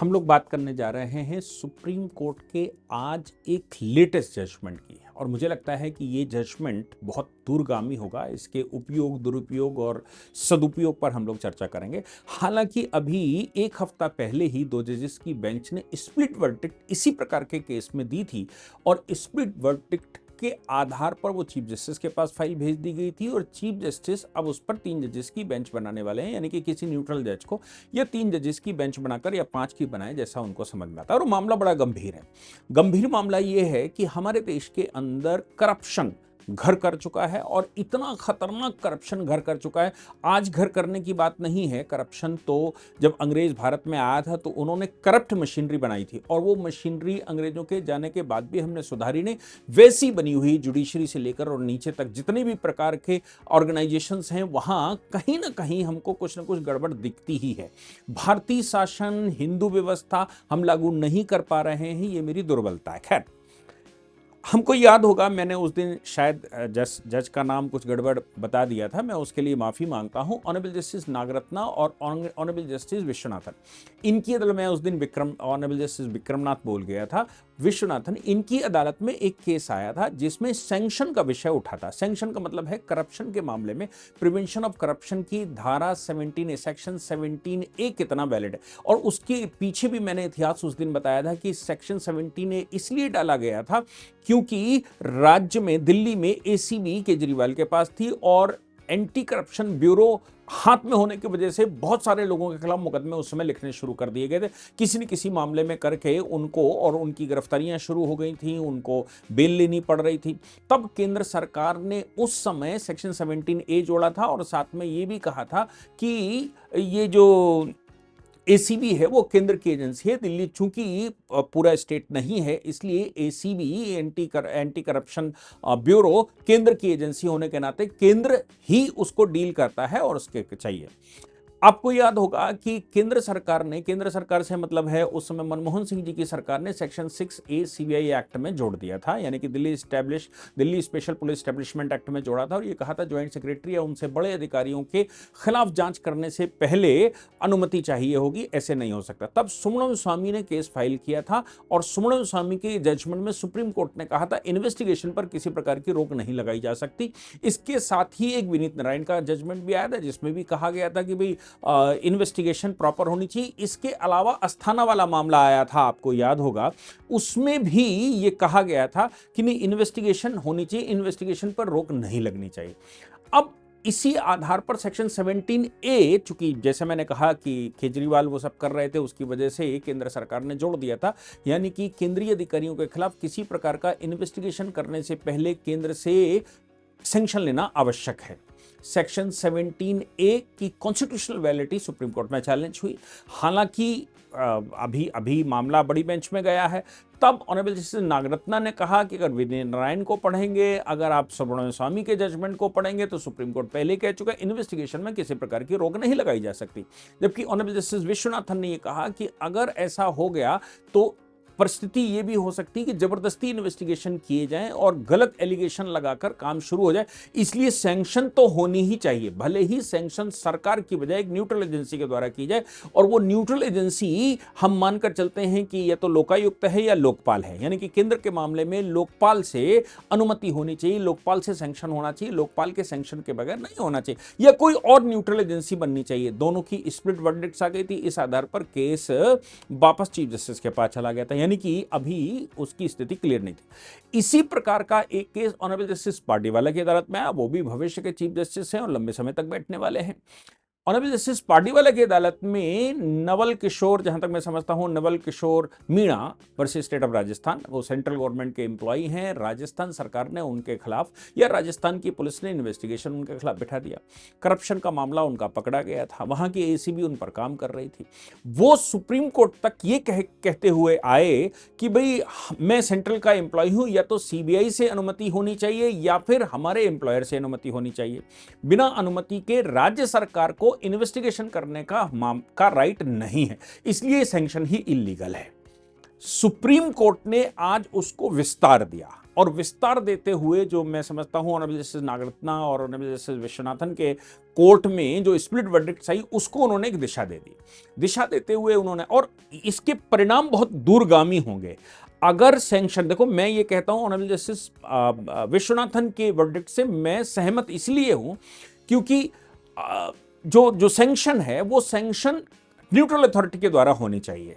हम लोग बात करने जा रहे हैं सुप्रीम कोर्ट के आज एक लेटेस्ट जजमेंट की और मुझे लगता है कि ये जजमेंट बहुत दूरगामी होगा। इसके उपयोग, दुरुपयोग और सदुपयोग पर हम लोग चर्चा करेंगे। हालांकि अभी एक हफ्ता पहले ही दो जजेस की बेंच ने स्प्लिट वर्डिक्ट इसी प्रकार के केस में दी थी और स्प्लिट वर्डिक्ट के आधार पर वो चीफ जस्टिस के पास फाइल भेज दी गई थी और चीफ जस्टिस अब उस पर 3 जजेस की बेंच बनाने वाले हैं, यानी कि किसी न्यूट्रल जज को या 3 जजेस की बेंच बनाकर या 5 की बनाए, जैसा उनको समझ में आता है। और मामला बड़ा गंभीर है। गंभीर मामला ये है कि हमारे देश के अंदर करप्शन घर कर चुका है और इतना खतरनाक करप्शन घर कर चुका है। आज घर करने की बात नहीं है। करप्शन तो जब अंग्रेज भारत में आया था तो उन्होंने करप्ट मशीनरी बनाई थी और वो मशीनरी अंग्रेजों के जाने के बाद भी हमने सुधारी नहीं। वैसी बनी हुई जुडिशरी से लेकर और नीचे तक जितने भी प्रकार के ऑर्गेनाइजेशंस हैं, वहां कहीं ना कहीं हमको कुछ ना कुछ गड़बड़ दिखती ही है। भारतीय शासन, हिंदू व्यवस्था हम लागू नहीं कर पा रहे हैं, ये मेरी दुर्बलता है। खैर, हमको याद होगा मैंने उस दिन शायद जज का नाम कुछ गड़बड़ बता दिया था, मैं उसके लिए माफ़ी मांगता हूं। ऑनरेबल जस्टिस नागरत्ना और ऑनरेबल जस्टिस विश्वनाथन, इनकी अदालत में उस दिन ऑनरेबल जस्टिस विक्रमनाथ बोल गया था, विश्वनाथन, इनकी अदालत में एक केस आया था जिसमें सैंक्शन का विषय उठा था। सैंक्शन का मतलब है करप्शन के मामले में प्रिवेंशन ऑफ करप्शन की धारा 17A, सेक्शन 17A कितना वैलिड है। और उसके पीछे भी मैंने इतिहास उस दिन बताया था कि सेक्शन 17A इसलिए डाला गया था क्योंकि राज्य में, दिल्ली में एसीबी केजरीवाल के पास थी और एंटी करप्शन ब्यूरो हाथ में होने की वजह से बहुत सारे लोगों के खिलाफ मुकदमे उस समय लिखने शुरू कर दिए गए थे। किसी न किसी मामले में करके उनको, और उनकी गिरफ्तारियां शुरू हो गई थी, उनको बेल लेनी पड़ रही थी। तब केंद्र सरकार ने उस समय सेक्शन 17A जोड़ा था और साथ में ये भी कहा था कि ये जो एसीबी है वो केंद्र की एजेंसी है। दिल्ली चूंकि पूरा स्टेट नहीं है, इसलिए एसीबी, एंटी करप्शन ब्यूरो, केंद्र की एजेंसी होने के नाते केंद्र ही उसको डील करता है और उसके चाहिए। आपको याद होगा कि केंद्र सरकार से मतलब है उस समय मनमोहन सिंह जी की सरकार ने सेक्शन 6A सीबीआई एक्ट में जोड़ दिया था, यानी कि Delhi special police establishment act में जोड़ा था और ये कहा था ज्वाइंट सेक्रेटरी या उनसे बड़े अधिकारियों के खिलाफ जांच करने से पहले अनुमति चाहिए होगी, ऐसे नहीं हो सकता। तब सुब्रमण्यम स्वामी ने केस फाइल किया था और सुब्रमण्यम स्वामी के जजमेंट में सुप्रीम कोर्ट ने कहा था इन्वेस्टिगेशन पर किसी प्रकार की रोक नहीं लगाई जा सकती। इसके साथ ही एक विनीत नारायण का जजमेंट भी आया था जिसमें भी कहा गया था कि भाई इन्वेस्टिगेशन प्रॉपर होनी चाहिए। इसके अलावा अस्थाना वाला मामला आया था, आपको याद होगा, उसमें भी ये कहा गया था कि नहीं, इन्वेस्टिगेशन होनी चाहिए, इन्वेस्टिगेशन पर रोक नहीं लगनी चाहिए। अब इसी आधार पर सेक्शन 17A, चूंकि जैसे मैंने कहा कि केजरीवाल वो सब कर रहे थे, उसकी वजह से केंद्र सरकार ने जोड़ दिया था, यानी कि केंद्रीय अधिकारियों के खिलाफ किसी प्रकार का इन्वेस्टिगेशन करने से पहले केंद्र से सैंक्शन लेना आवश्यक है। सेक्शन 17A की कॉन्स्टिट्यूशनल वैलिडिटी सुप्रीम कोर्ट में चैलेंज हुई। हालांकि अभी मामला बड़ी बेंच में गया है। तब ऑनरेबल जस्टिस नागरत्ना ने कहा कि अगर विनय नारायण को पढ़ेंगे, अगर आप सुब्रमण्यम स्वामी के जजमेंट को पढ़ेंगे तो सुप्रीम कोर्ट पहले कह चुका है इन्वेस्टिगेशन में किसी प्रकार की रोक नहीं लगाई जा सकती। जबकि ऑनरेबल जस्टिस विश्वनाथन ने यह कहा कि अगर ऐसा हो गया तो परिस्थिति ये भी हो सकती है कि जबरदस्ती इन्वेस्टिगेशन किए जाएं और गलत एलिगेशन लगाकर काम शुरू हो जाए। इसलिए सैंक्शन तो होनी ही चाहिए, भले ही सैंक्शन सरकार की बजाय एक न्यूट्रल एजेंसी के द्वारा की जाए। और वो न्यूट्रल एजेंसी हम मानकर चलते हैं कि या तो लोकायुक्त है या लोकपाल है, यानी कि केंद्र के मामले में लोकपाल से अनुमति होनी चाहिए, लोकपाल से सैंक्शन होना चाहिए, लोकपाल के सैंक्शन के बगैर नहीं होना चाहिए, या कोई और न्यूट्रल एजेंसी बननी चाहिए। दोनों की स्प्लिट वर्डिक्ट्स आ गई थी। इस आधार पर केस वापस चीफ जस्टिस के पास चला गया था, यानी कि अभी उसकी स्थिति क्लियर नहीं थी। इसी प्रकार का एक केस ऑनरेबल जस्टिस पार्डीवाला की अदालत में आया। वो भी भविष्य के चीफ जस्टिस हैं और लंबे समय तक बैठने वाले हैं। ऑनरेबल जस्टिस पार्डीवाला की अदालत में नवल किशोर, जहां तक मैं समझता हूं, Naval Kishore Meena versus state of Rajasthan, वो सेंट्रल गवर्नमेंट के एम्प्लॉई हैं। राजस्थान सरकार ने उनके खिलाफ, या राजस्थान की पुलिस ने इन्वेस्टिगेशन उनके खिलाफ बिठा दिया। करप्शन का मामला उनका पकड़ा गया था, वहां की एसीबी उन पर काम कर रही थी। वो सुप्रीम कोर्ट तक ये कहते हुए आए कि भाई मैं सेंट्रल का एम्प्लॉय हूं, या तो सीबीआई से अनुमति होनी चाहिए या फिर हमारे एम्प्लॉयर से अनुमति होनी चाहिए। बिना अनुमति के राज्य सरकार को इन्वेस्टिगेशन करने का राइट नहीं है, इसलिए सैंक्शन ही इलीगल है। सुप्रीम कोर्ट ने आज उसको विस्तार दिया। और विस्तार देते हुए जो मैं समझता हूं ऑनरेबल जस्टिस नागरत्ना और ऑनरेबल जस्टिस विश्वनाथन के कोर्ट में जो स्प्लिट वर्डिक्ट आई उसको उन्होंने एक दिशा दे दी। दिशा देते हुए उन्होंने, और इसके परिणाम बहुत दूरगामी होंगे अगर सैंक्शन, देखो मैं ये कहता हूं ऑनरेबल जस्टिस विश्वनाथन के वर्डिक्ट से मैं सहमत इसलिए हूं क्योंकि जो जो सैंक्शन है वो सैंक्शन न्यूट्रल अथॉरिटी के द्वारा होनी चाहिए।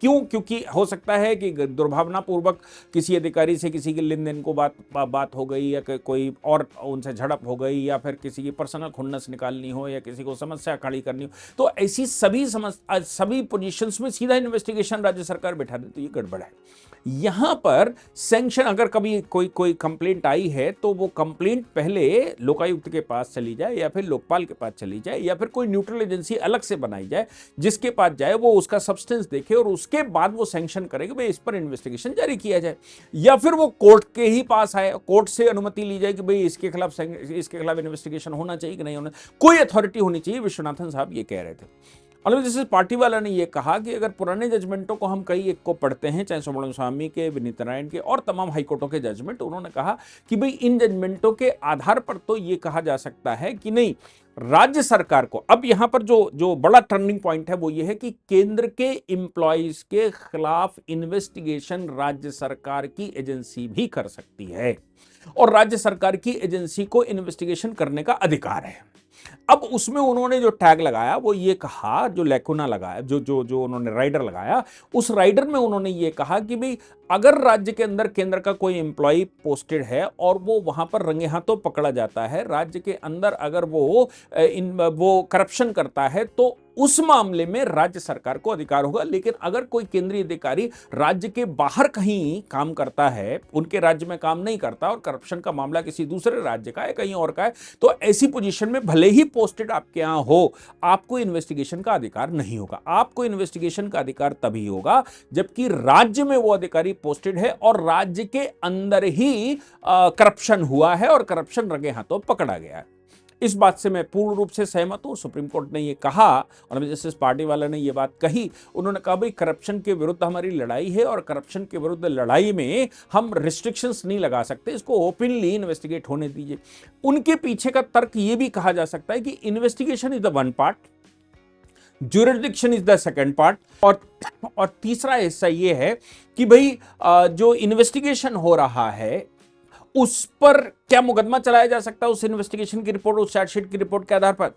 क्यों? क्योंकि हो सकता है कि दुर्भावनापूर्वक किसी अधिकारी से किसी के लेन देन को बात हो गई, या कोई और उनसे झड़प हो गई, या फिर किसी की पर्सनल खुन्नस निकालनी हो, या किसी को समस्या खड़ी करनी हो, तो ऐसी सभी पोजीशंस में सीधा इन्वेस्टिगेशन राज्य सरकार बैठा दे, तो ये गड़बड़ है। यहां पर सैंक्शन, अगर कभी कोई कंप्लेंट आई है तो वो कंप्लेंट पहले लोकायुक्त के पास चली जाए, या फिर लोकपाल के पास चली जाए, या फिर कोई न्यूट्रल एजेंसी अलग से बनाई जाए जिसके पास जाए, वो उसका सब्सटेंस देखे और उसके बाद वो सैंक्शन करे कि भाई इस पर इन्वेस्टिगेशन जारी किया जाए, या फिर वो कोर्ट के ही पास आए, कोर्ट से अनुमति ली जाए कि भाई इसके खिलाफ इन्वेस्टिगेशन होना चाहिए कि नहीं होना, कोई अथॉरिटी होनी चाहिए। विश्वनाथन साहब ये कह रहे थे। और जैसे पार्टी वाला ने ये कहा कि अगर पुराने जजमेंटों को हम कई एक को पढ़ते हैं, चाहे सुब्रमण्यम स्वामी के, विनीत नारायण के और तमाम हाईकोर्टों के जजमेंट, उन्होंने कहा कि भाई इन जजमेंटों के आधार पर तो ये कहा जा सकता है कि नहीं, राज्य सरकार को, अब यहां पर जो बड़ा टर्निंग पॉइंट है वो ये है कि केंद्र के एम्प्लॉइज के खिलाफ इन्वेस्टिगेशन राज्य सरकार की एजेंसी भी कर सकती है, और राज्य सरकार की एजेंसी को इन्वेस्टिगेशन करने का अधिकार है। अब उसमें उन्होंने जो टैग लगाया वो ये कहा, जो लैकुना लगाया, जो उन्होंने राइडर लगाया, उस राइडर में उन्होंने ये कहा कि भाई अगर राज्य के अंदर केंद्र का कोई एम्प्लॉय पोस्टेड है और वो वहां पर रंगे हाथों पकड़ा जाता है, राज्य के अंदर अगर वो करप्शन करता है, तो उस मामले में राज्य सरकार को अधिकार होगा। लेकिन अगर कोई केंद्रीय अधिकारी राज्य के बाहर कहीं काम करता है, उनके राज्य में काम नहीं करता, और करप्शन का मामला किसी दूसरे राज्य का है, कहीं और का है, तो ऐसी पोजीशन में भले ही पोस्टेड आपके यहां हो, आपको इन्वेस्टिगेशन का अधिकार नहीं होगा। आपको इन्वेस्टिगेशन का अधिकार तभी होगा जबकि राज्य में वो अधिकारी पोस्टेड है और राज्य के अंदर ही करप्शन हुआ है और करप्शन रंगे हाथों पकड़ा गया है। इस बात से मैं पूर्ण रूप से सहमत हूं। सुप्रीम कोर्ट ने ये कहा, और जस्टिस पार्टी वाला ने ये बात कही, उन्होंने कहा भाई करप्शन के विरुद्ध हमारी लड़ाई है, और करप्शन के विरुद्ध लड़ाई में हम रिस्ट्रिक्शंस नहीं लगा सकते, इसको ओपनली इन्वेस्टिगेट होने दीजिए। उनके पीछे का तर्क ये भी कहा जा सकता है कि investigation is the one part, jurisdiction is the second part, और तीसरा हिस्सा ये है कि भाई जो इन्वेस्टिगेशन हो रहा है उस पर क्या मुकदमा चलाया जा सकता है, उस इन्वेस्टिगेशन की रिपोर्ट, उस चार्जशीट की रिपोर्ट के आधार पर।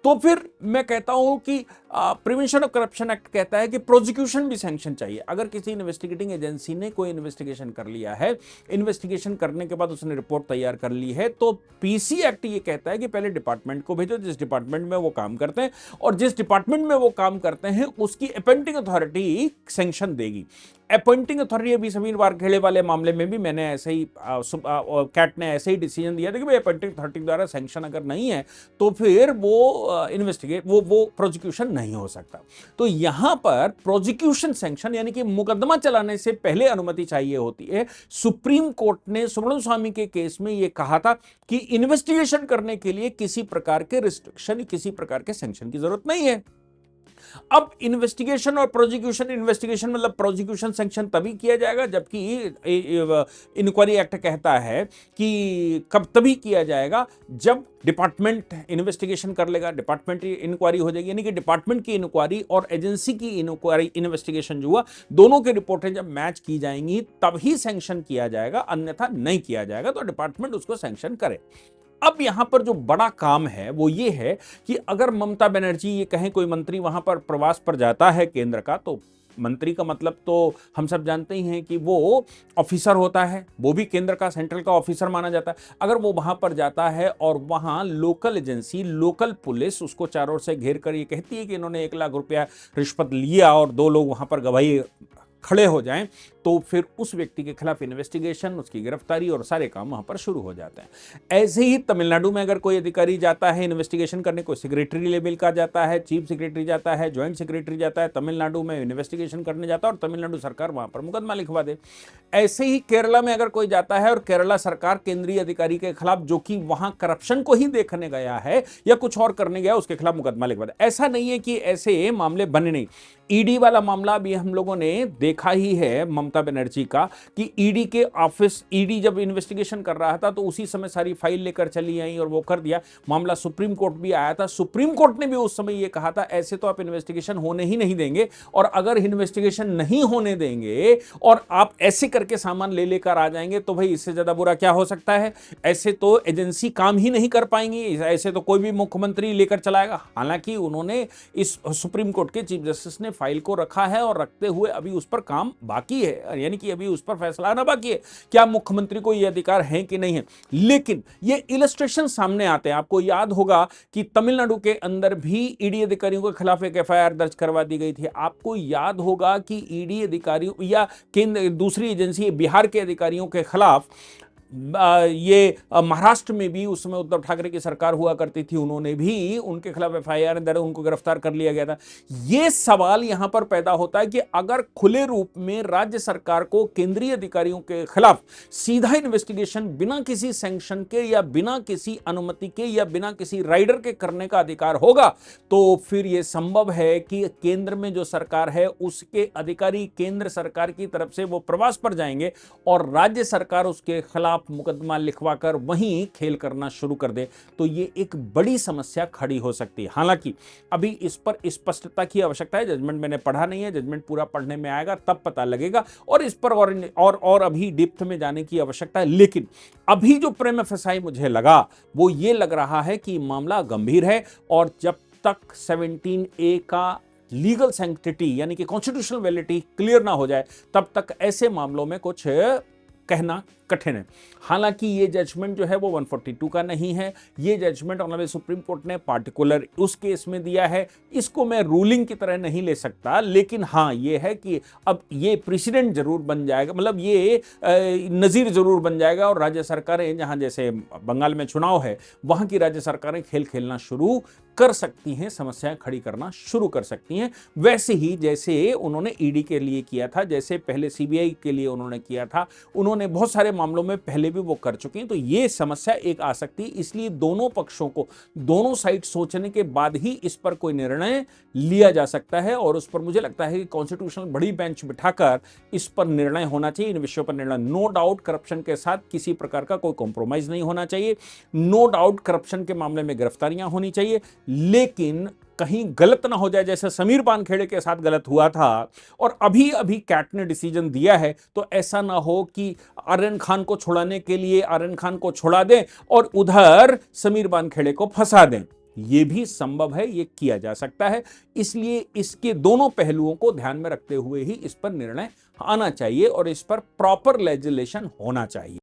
तो फिर मैं कहता हूं कि प्रिवेंशन ऑफ करप्शन एक्ट कहता है कि प्रोसिक्यूशन भी सैंक्शन चाहिए। अगर किसी इन्वेस्टिगेटिंग एजेंसी ने कोई इन्वेस्टिगेशन कर लिया है, इन्वेस्टिगेशन करने के बाद उसने रिपोर्ट तैयार कर ली है, तो पीसी एक्ट ये कहता है कि पहले डिपार्टमेंट को भेजो जिस डिपार्टमेंट में वो काम करते हैं, और जिस डिपार्टमेंट में वो काम करते हैं उसकी अपॉइंटिंग अथॉरिटी सैंक्शन देगी। अपॉइंटिंग अथॉरिटी, अभी समीर वारखेड़े वाले मामले में भी मैंने ऐसे ही कैट ने ऐसे ही डिसीजन दिया था कि भाई अपॉइंटिंग अथॉरिटी द्वारा सैंक्शन अगर नहीं है तो फिर वो वो प्रोसिक्यूशन नहीं हो सकता। तो यहां पर प्रोसिक्यूशन सैंक्शन यानी कि मुकदमा चलाने से पहले अनुमति चाहिए होती है। सुप्रीम कोर्ट ने सुब्रमण्यम स्वामी के केस में यह कहा था कि इन्वेस्टिगेशन करने के लिए किसी प्रकार के रिस्ट्रिक्शन, किसी प्रकार के सैंक्शन की जरूरत नहीं है। अब इन्वेस्टिगेशन और प्रोसिक्यूशन, इन्वेस्टिगेशन मतलब प्रोसिक्यूशन सैंक्शन तभी किया जाएगा जबकि इंक्वायरी एक्ट कहता है कि कब तभी किया जाएगा जब डिपार्टमेंट इन्वेस्टिगेशन कर लेगा, डिपार्टमेंट इंक्वायरी हो जाएगी, यानी कि डिपार्टमेंट की इंक्वायरी और एजेंसी की इंक्वायरी, इन्वेस्टिगेशन जो हुआ, दोनों की रिपोर्टें जब मैच की जाएंगी तभी सैंक्शन किया जाएगा, अन्यथा नहीं किया जाएगा। तो डिपार्टमेंट उसको सैंक्शन करे। अब यहां पर जो बड़ा काम है वो ये है कि अगर ममता बनर्जी, ये कहें कोई मंत्री वहां पर प्रवास पर जाता है केंद्र का, तो मंत्री का मतलब तो हम सब जानते ही हैं कि वो ऑफिसर होता है, वो भी केंद्र का, सेंट्रल का ऑफिसर माना जाता है। अगर वो वहां पर जाता है और वहां लोकल एजेंसी, लोकल पुलिस उसको चारों ओर से घेर कर ये कहती है कि इन्होंने 1 लाख रुपया रिश्वत लिया और 2 लोग वहां पर गवाही खड़े हो जाएं, तो फिर उस व्यक्ति के खिलाफ इन्वेस्टिगेशन, उसकी गिरफ्तारी और सारे काम वहां पर शुरू हो जाते हैं। ऐसे ही तमिलनाडु में अगर कोई अधिकारी जाता है इन्वेस्टिगेशन करने, कोई सेक्रेटरी लेवल का जाता है, चीफ सेक्रेटरी जाता है, ज्वाइंट सेक्रेटरी जाता है, तमिलनाडु में इन्वेस्टिगेशन करने जाता है और तमिलनाडु सरकार वहां पर मुकदमा लिखवा दे। ऐसे ही केरला में अगर कोई जाता है और केरला सरकार केंद्रीय अधिकारी के खिलाफ, जो कि वहां करप्शन को ही देखने गया है या कुछ और करने गया, उसके खिलाफ मुकदमा लिखवा दे। ऐसा नहीं है कि ऐसे मामले बने नहीं। ईडी वाला मामला भी हम लोगों ने देखा ही है ममता बनर्जी का, कि ईडी के ऑफिस, ईडी जब इन्वेस्टिगेशन कर रहा था तो उसी समय सारी फाइल लेकर चली आई और वो कर दिया। मामला सुप्रीम कोर्ट भी आया था, सुप्रीम कोर्ट ने भी उस समय ये कहा था ऐसे तो आप इन्वेस्टिगेशन होने ही नहीं देंगे, और अगर इन्वेस्टिगेशन नहीं होने देंगे और आप ऐसे करके सामान ले लेकर आ जाएंगे तो भाई इससे ज्यादा बुरा क्या हो सकता है। ऐसे तो एजेंसी काम ही नहीं कर पाएंगी, ऐसे तो कोई भी मुख्यमंत्री लेकर चलाएगा। हालांकि उन्होंने इस सुप्रीम कोर्ट के चीफ जस्टिस ने फाइल को रखा है और रखते हुए अभी उस पर काम बाकी है, यानी कि अभी उस पर फैसला आना बाकी है क्या मुख्यमंत्री को यह अधिकार है कि नहीं है। लेकिन ये इलस्ट्रेशन सामने आते हैं। आपको याद होगा कि तमिलनाडु के अंदर भी ईडी अधिकारियों के खिलाफ एक एफआईआर दर्ज करवा दी गई थी। आपको याद होगा कि ईडी अधिकारियों या केंद्र दूसरी एजेंसी बिहार के अधिकारियों के खिलाफ ये महाराष्ट्र में भी उस समय उद्धव ठाकरे की सरकार हुआ करती थी, उन्होंने भी उनके खिलाफ एफआईआर दर्ज, उनको गिरफ्तार कर लिया गया था। ये सवाल यहां पर पैदा होता है कि अगर खुले रूप में राज्य सरकार को केंद्रीय अधिकारियों के खिलाफ सीधा इन्वेस्टिगेशन बिना किसी सैंक्शन के या बिना किसी अनुमति के या बिना किसी राइडर के करने का अधिकार होगा, तो फिर यह संभव है कि केंद्र में जो सरकार है उसके अधिकारी केंद्र सरकार की तरफ से वो प्रवास पर जाएंगे और राज्य सरकार उसके खिलाफ मुकदमा लिखवाकर वहीं खेल करना शुरू कर दे, तो ये एक बड़ी समस्या खड़ी हो सकती है। हालांकि अभी इस पर स्पष्टता की आवश्यकता है, जजमेंट मैंने पढ़ा नहीं है, जजमेंट पूरा पढ़ने में आएगा तब पता लगेगा और इस पर और अभी डेप्थ में जाने की आवश्यकता है। लेकिन अभी जो प्रेम फसाई मुझे लगा वो ये लग रहा है कि मामला गंभीर है और जब तक 17A का लीगल सैंक्टिटी यानी कि कॉन्स्टिट्यूशनल वैलिडिटी क्लियर ना हो जाए तब तक ऐसे मामलों में कुछ कहना कठिन है। हालांकि ये जजमेंट जो है वो 142 का नहीं है, ये जजमेंट ऑनरेबल सुप्रीम कोर्ट ने पार्टिकुलर उस केस में दिया है, इसको मैं रूलिंग की तरह नहीं ले सकता। लेकिन हाँ ये है कि अब ये प्रेसिडेंट जरूर बन जाएगा, मतलब ये नज़ीर जरूर बन जाएगा और राज्य सरकारें, जहां जैसे बंगाल में चुनाव है वहां की राज्य सरकारें खेल खेलना शुरू कर सकती हैं, समस्याएं खड़ी करना शुरू कर सकती हैं, वैसे ही जैसे उन्होंने ईडी के लिए किया था, जैसे पहले सीबीआई के लिए उन्होंने किया था, उन्होंने बहुत सारे मामलों में पहले भी वो कर चुके हैं। तो ये समस्या एक आ सकती है, इसलिए दोनों पक्षों को, दोनों साइड सोचने के बाद ही इस पर कोई निर्णय लिया जा सकता है और उस पर मुझे लगता है कि कॉन्स्टिट्यूशनल बड़ी बेंच बिठाकर इस पर निर्णय होना चाहिए, इन विषयों पर निर्णय। नो डाउट करप्शन के साथ किसी प्रकार का कोई कॉम्प्रोमाइज नहीं होना चाहिए, नो डाउट करप्शन के मामले में गिरफ्तारियां होनी चाहिए, लेकिन कहीं गलत ना हो जाए जैसे समीर वानखेड़े के साथ गलत हुआ था और अभी अभी कैट ने डिसीजन दिया है, तो ऐसा ना हो कि आर्यन खान को छुड़ाने के लिए आर्यन खान को छुड़ा दें और उधर समीर वानखेड़े को फंसा दें। यह भी संभव है, यह किया जा सकता है, इसलिए इसके दोनों पहलुओं को ध्यान में रखते हुए ही इस पर निर्णय आना चाहिए और इस पर प्रॉपर लेजिस्लेशन होना चाहिए।